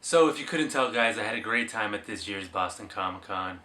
So if you couldn't tell, guys, I had a great time at this year's Boston Comic Con.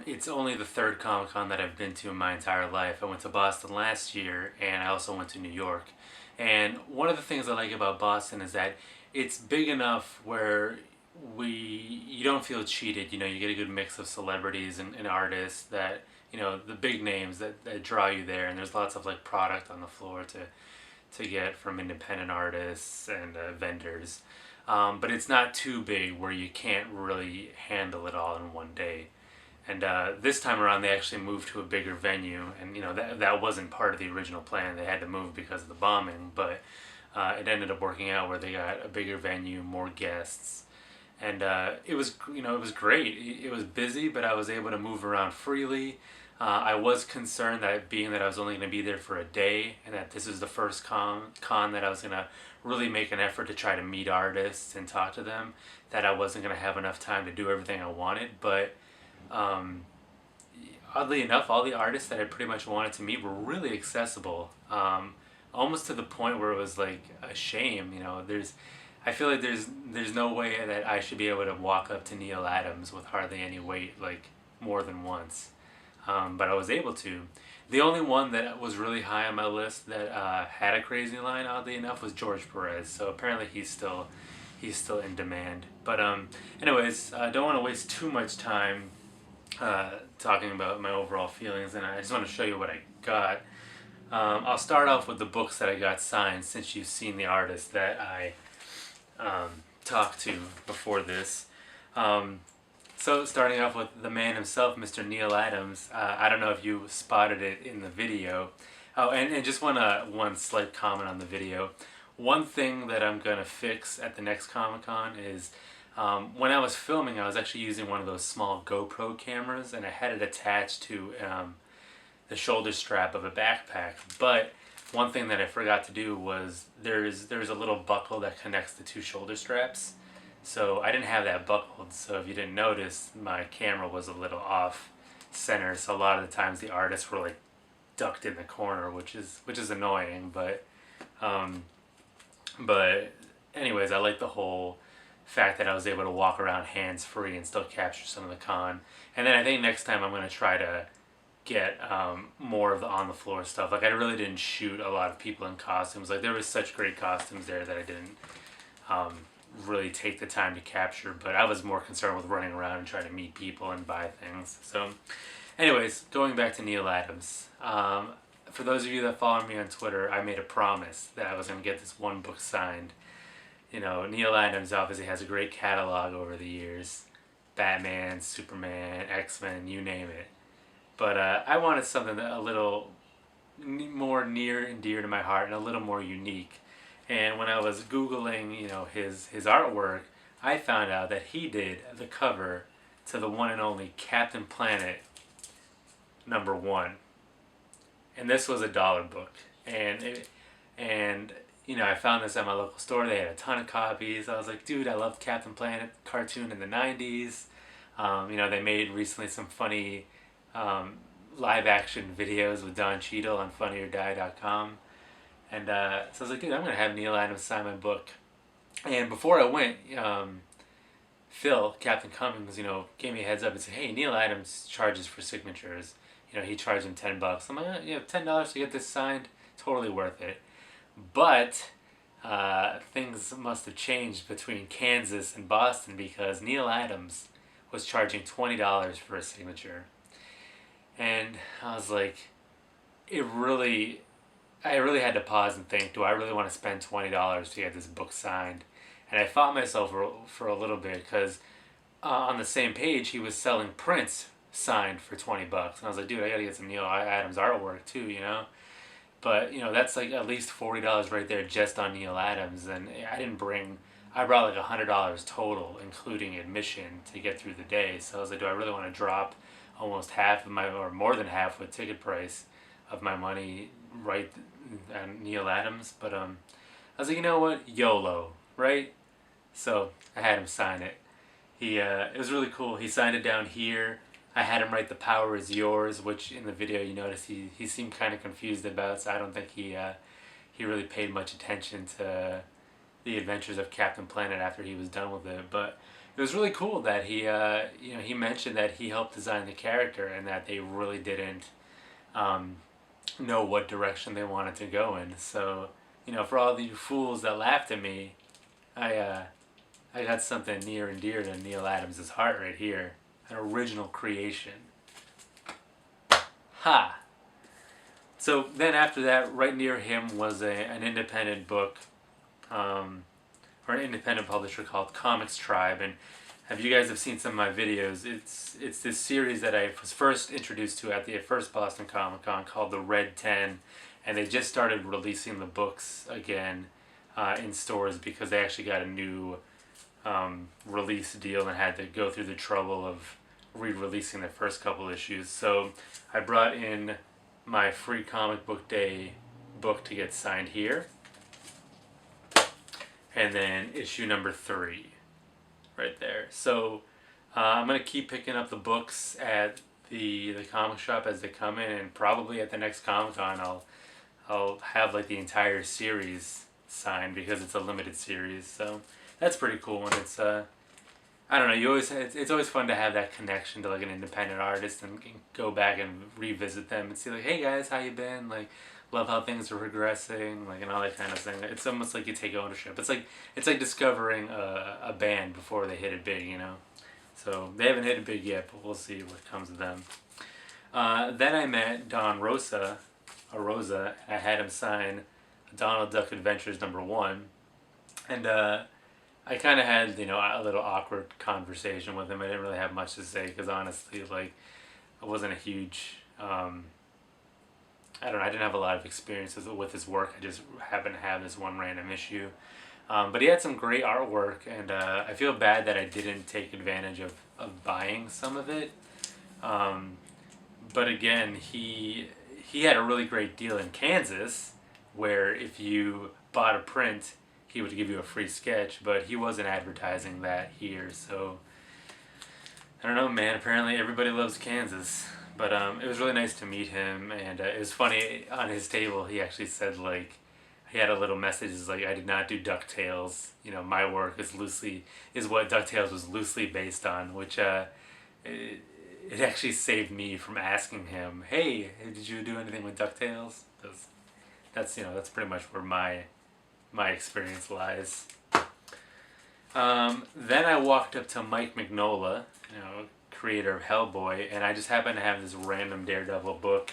It's only the third Comic Con that I've been to in my entire life. I went to Boston last year, and I also went to New York. And one of the things I like about Boston is that it's big enough where you don't feel cheated. You know, you get a good mix of celebrities and artists that, the big names that draw you there. And there's lots of like product on the floor to get from independent artists and vendors. But it's not too big where you can't really handle it all in one day. And this time around, they actually moved to a bigger venue, and that wasn't part of the original plan. They had to move because of the bombing, but it ended up working out where they got a bigger venue, more guests, and it was great. It was busy, but I was able to move around freely. I was concerned that being that I was only going to be there for a day, and that this is the first con that I was going to really make an effort to try to meet artists and talk to them, that I wasn't going to have enough time to do everything I wanted. But um, oddly enough, all the artists that I pretty much wanted to meet were really accessible. Almost to the point where it was like a shame. I feel like there's no way that I should be able to walk up to Neil Adams with hardly any weight, like more than once. But I was able to. The only one that was really high on my list that had a crazy line, oddly enough, was George Perez. So apparently he's still in demand. But anyways, I don't want to waste too much time talking about my overall feelings, and I just want to show you what I got. I'll start off with the books that I got signed, since you've seen the artist that I talked to before this. So starting off with the man himself, Mr. Neil Adams. I don't know if you spotted it in the video. Oh, and just one slight comment on the video. One thing that I'm gonna fix at the next Comic Con is when I was filming, I was actually using one of those small GoPro cameras, and I had it attached to the shoulder strap of a backpack. But one thing that I forgot to do was there's a little buckle that connects the two shoulder straps. So I didn't have that buckled, so if you didn't notice, my camera was a little off center, so a lot of the times the artists were like ducked in the corner, which is annoying, um, but anyways, I like the whole fact that I was able to walk around hands free and still capture some of the con. And then I think next time I'm gonna try to get more of the on the floor stuff. Like, I really didn't shoot a lot of people in costumes. Like, there was such great costumes there that I didn't um, really take the time to capture, but I was more concerned with running around and trying to meet people and buy things. So anyways, going back to Neil Adams. For those of you that follow me on Twitter, I made a promise that I was going to get this one book signed. Neil Adams obviously has a great catalog over the years. Batman, Superman, X-Men, you name it. But I wanted something that a little more near and dear to my heart and a little more unique. And when I was Googling, his artwork, I found out that he did the cover to the one and only Captain Planet #1. And this was a dollar book. And I found this at my local store. They had a ton of copies. I was like, dude, I loved Captain Planet cartoon in the 90s. They made recently some funny live action videos with Don Cheadle on FunnyOrDie.com. And so I was like, dude, I'm going to have Neil Adams sign my book. And before I went, Phil, Captain Cummings, gave me a heads up and said, hey, Neil Adams charges for signatures. He charged him $10. I'm like, $10 to get this signed, totally worth it. But things must have changed between Kansas and Boston, because Neil Adams was charging $20 for a signature. And I was like, I really had to pause and think, do I really want to spend $20 to get this book signed? And I fought myself for a little bit, because on the same page he was selling prints signed for $20, and I was like, dude, I gotta get some Neil Adams artwork too. But that's like at least $40 right there just on Neil Adams, and I brought like $100 total, including admission, to get through the day. So I was like, do I really want to drop almost half of or more than half with ticket price of my money right on Neil Adams? But I was like, you know what, YOLO, right? So I had him sign it. It was really cool. He signed it down here. I had him write "The power is yours," which in the video you notice he seemed kind of confused about. So I don't think he really paid much attention to the adventures of Captain Planet after he was done with it. But it was really cool that he mentioned that he helped design the character and that they really didn't um, know what direction they wanted to go in. So, for all the fools that laughed at me, I uh, I got something near and dear to Neil Adams' heart right here. An original creation. Ha! So then after that, right near him was an independent book, or an independent publisher called Comics Tribe. And if you guys have seen some of my videos, it's this series that I was first introduced to at the first Boston Comic Con called the Red 10. And they just started releasing the books again in stores because they actually got a new release deal and had to go through the trouble of re-releasing the first couple issues. So I brought in my free comic book day book to get signed here, and then issue number 3 right there. So I'm gonna keep picking up the books at the comic shop as they come in, and probably at the next Comic-Con I'll have like the entire series signed because it's a limited series. So that's pretty cool, and it's I don't know. It's always fun to have that connection to like an independent artist and go back and revisit them and see like, hey guys, how you been? Like, love how things are progressing, like, and all that kind of thing. It's almost like you take ownership. It's like discovering a band before they hit it big, So they haven't hit it big yet, but we'll see what comes of them. Then I met Don Rosa. I had him sign Donald Duck Adventures #1, and I kind of had, a little awkward conversation with him. I didn't really have much to say because honestly, like, I wasn't a huge, I don't know, I didn't have a lot of experiences with his work. I just happened to have this one random issue. But he had some great artwork, and I feel bad that I didn't take advantage of buying some of it. But again, he had a really great deal in Kansas where if you bought a print, he would give you a free sketch, but he wasn't advertising that here, so I don't know, man. Apparently everybody loves Kansas. But it was really nice to meet him, and it was funny, on his table he actually said, like, he had a little message, like, I did not do DuckTales, my work is what DuckTales was loosely based on, which it actually saved me from asking him, hey, did you do anything with DuckTales? That's pretty much where my experience lies. Then I walked up to Mike Mignola, creator of Hellboy, and I just happened to have this random Daredevil book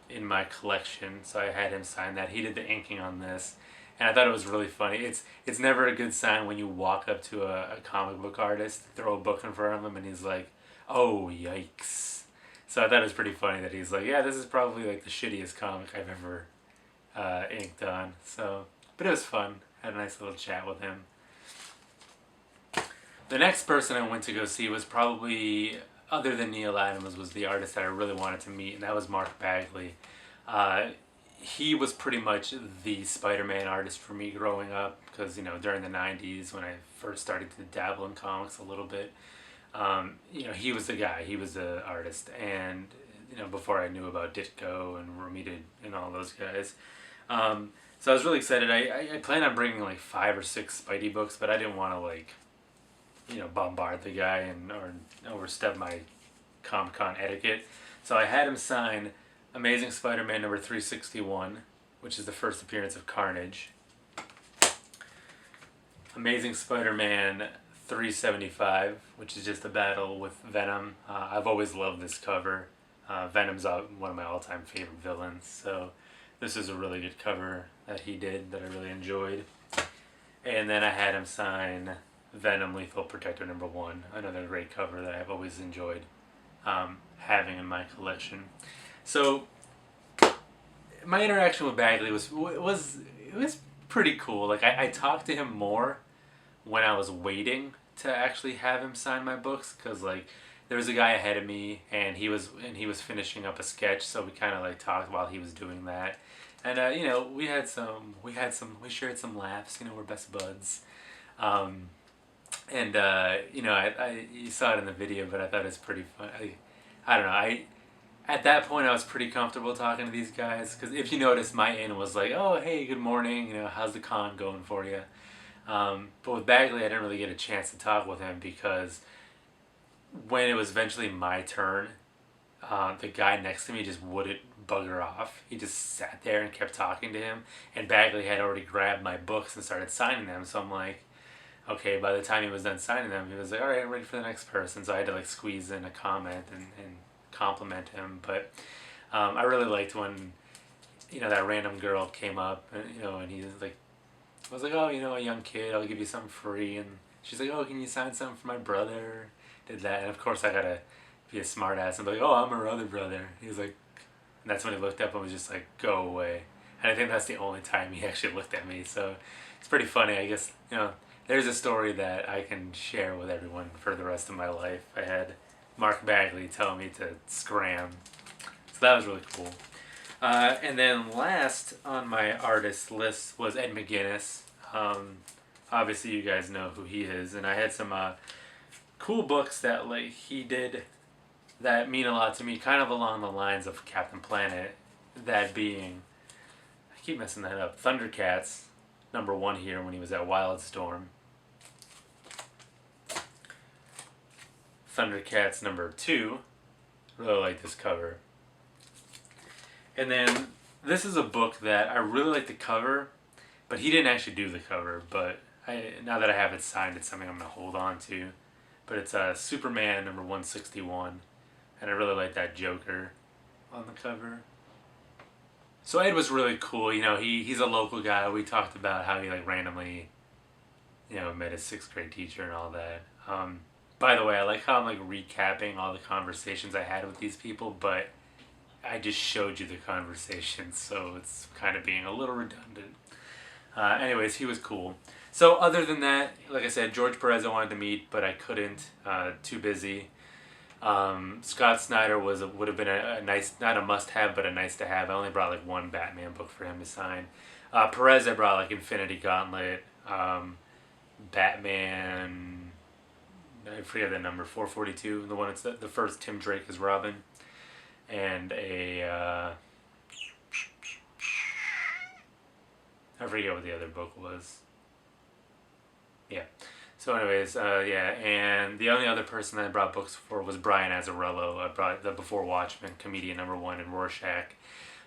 in my collection, so I had him sign that. He did the inking on this, and I thought it was really funny. It's never a good sign when you walk up to a comic book artist, throw a book in front of him, and he's like, oh, yikes. So I thought it was pretty funny that he's like, yeah, this is probably like the shittiest comic I've ever inked on. So, but it was fun. Had a nice little chat with him. The next person I went to go see was probably, other than Neil Adams, was the artist that I really wanted to meet, and that was Mark Bagley. He was pretty much the Spider-Man artist for me growing up, because, during the 90s when I first started to dabble in comics a little bit, he was the guy, he was the artist, and, before I knew about Ditko and Romita and all those guys. So I was really excited. I planned on bringing like 5 or 6 Spidey books, but I didn't want to like, bombard the guy or overstep my Comic-Con etiquette. So I had him sign Amazing Spider-Man number 361, which is the first appearance of Carnage. Amazing Spider-Man 375, which is just a battle with Venom. I've always loved this cover. Venom's one of my all-time favorite villains, so this is a really good cover that he did that I really enjoyed. And then I had him sign Venom Lethal Protector #1, another great cover that I've always enjoyed having in my collection. So my interaction with Bagley was pretty cool. Like I talked to him more when I was waiting to actually have him sign my books, because like there was a guy ahead of me and he was finishing up a sketch, so we kind of like talked while he was doing that. And we shared some laughs. We're best buds. And you saw it in the video, but I thought it was pretty fun. I don't know. At that point I was pretty comfortable talking to these guys, because if you notice, my in was like, oh hey, good morning. How's the con going for you? But with Bagley, I didn't really get a chance to talk with him because when it was eventually my turn, the guy next to me just wouldn't bugger off. He just sat there and kept talking to him. And Bagley had already grabbed my books and started signing them. So I'm like, okay, by the time he was done signing them, he was like, all right, I'm ready for the next person. So I had to like squeeze in a comment and compliment him. But I really liked when, that random girl came up, and, and he was like, I was like, oh, a young kid, I'll give you something free. And she's like, oh, can you sign something for my brother? Did that. And of course I gotta be a smart ass and be like, oh, I'm her other brother. He was like, and that's when he looked up and was just like, go away. And I think that's the only time he actually looked at me. So it's pretty funny. I guess, there's a story that I can share with everyone for the rest of my life. I had Mark Bagley tell me to scram. So that was really cool. And then last on my artist list was Ed McGuinness. Obviously, you guys know who he is. And I had some cool books that like he did that mean a lot to me, kind of along the lines of Captain Planet. That being, I keep messing that up, Thundercats, #1 here when he was at Wildstorm. Thundercats #2, really like this cover. And then this is a book that I really like the cover, but he didn't actually do the cover, but now that I have it signed, it's something I'm going to hold on to. But it's Superman #161, and I really like that Joker on the cover. So Ed was really cool. He's a local guy. We talked about how he like randomly, met his 6th grade teacher and all that. By the way, I like how I'm like recapping all the conversations I had with these people, but I just showed you the conversations, so it's kind of being a little redundant. Anyways, he was cool. So other than that, like I said, George Perez I wanted to meet, but I couldn't. Too busy. Scott Snyder would have been a nice, not a must-have, but a nice-to-have. I only brought like one Batman book for him to sign. Perez I brought like Infinity Gauntlet, Batman, I forget that number, 442, the one it's the first Tim Drake as Robin, and I forget what the other book was. Yeah. So anyways, and the only other person that I brought books for was Brian Azzarello. I brought the Before Watchmen, Comedian #1, and Rorschach.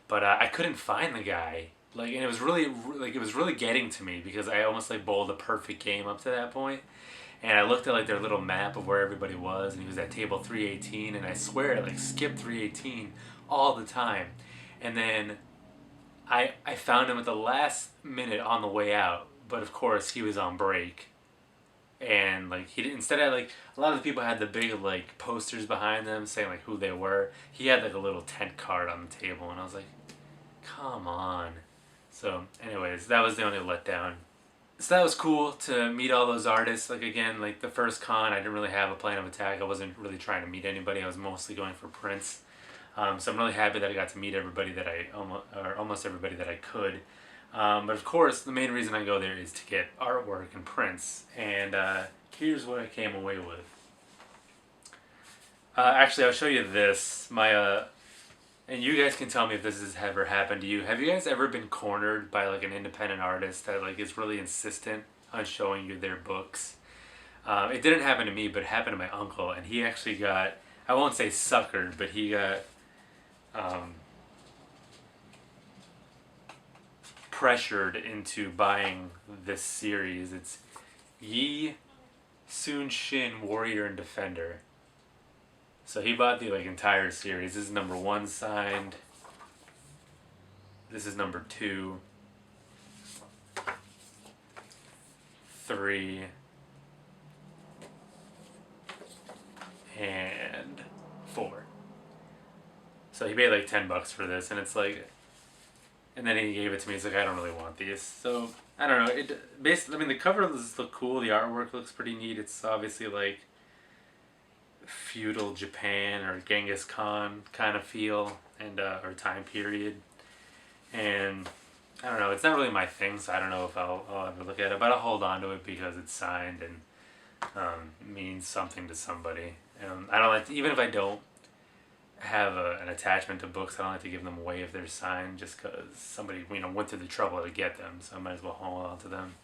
But I couldn't find the guy. And it was really getting to me because I almost like bowled a perfect game up to that point. And I looked at like their little map of where everybody was, and he was at table 318, and I swear I like skipped 318 all the time. And then I found him at the last minute on the way out, but of course he was on break. And like he didn't, instead of like a lot of the people had the big like posters behind them saying like who they were, he had like a little tent card on the table, and I was like, come on. So anyways, that was the only letdown. So that was cool to meet all those artists. Like again, like the first con, I didn't really have a plan of attack. I wasn't really trying to meet anybody. I was mostly going for prints. So I'm really happy that I got to meet everybody that almost everybody that I could. But of course, the main reason I go there is to get artwork and prints. And here's what I came away with. Actually, I'll show you this. And you guys can tell me if this has ever happened to you. Have you guys ever been cornered by like an independent artist that like is really insistent on showing you their books? It didn't happen to me, but it happened to my uncle, and he actually got, I won't say suckered, but he got pressured into buying this series. It's Yi Sun Shin Warrior and Defender. So he bought the like entire series. This is #1 signed. This is #2, 3, and 4. So he paid like $10 for this, and it's like, and then he gave it to me. He's like, I don't really want these. So I don't know. The cover does look cool. The artwork looks pretty neat. It's obviously like feudal Japan or Genghis Khan kind of feel, and or time period. And I don't know. It's not really my thing, so I don't know if I'll ever look at it. But I'll hold on to it because it's signed and means something to somebody. And I don't like to, even if I don't have an attachment to books, I don't like to give them away if they're signed, just because somebody went through the trouble to get them, so I might as well hold on to them.